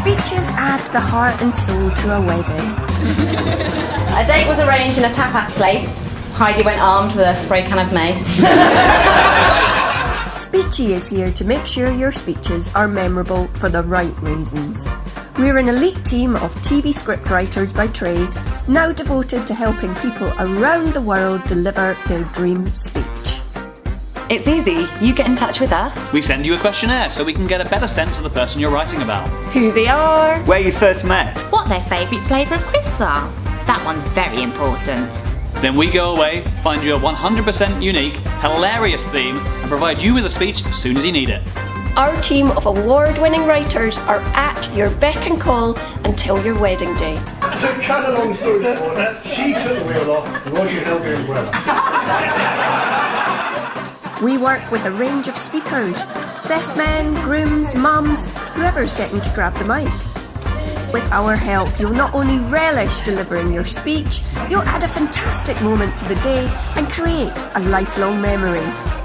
Speeches add the heart and soul to a wedding. A date was arranged in a tapas place. Heidi went armed with a spray can of mace. Speechy is here to make sure your speeches are memorable for the right reasons. We're an elite team of TV scriptwriters by trade, now devoted to helping people around the world deliver their dream speech. It's easy. You get in touch with us. We send you a questionnaire so we can get a better sense of the person you're writing about. Who they are. Where you first met. What their favourite flavour of crisps are. That one's very important. Then we go away, find you a 100% unique, hilarious theme and provide you with a speech as soon as you need it. Our team of award-winning writers are at your beck and call until your wedding day. So cut a long story short, she took the wheel off, Roger held the umbrella. We work with a range of speakers, best men, grooms, mums, whoever's getting to grab the mic. With our help, you'll not only relish delivering your speech, you'll add a fantastic moment to the day and create a lifelong memory.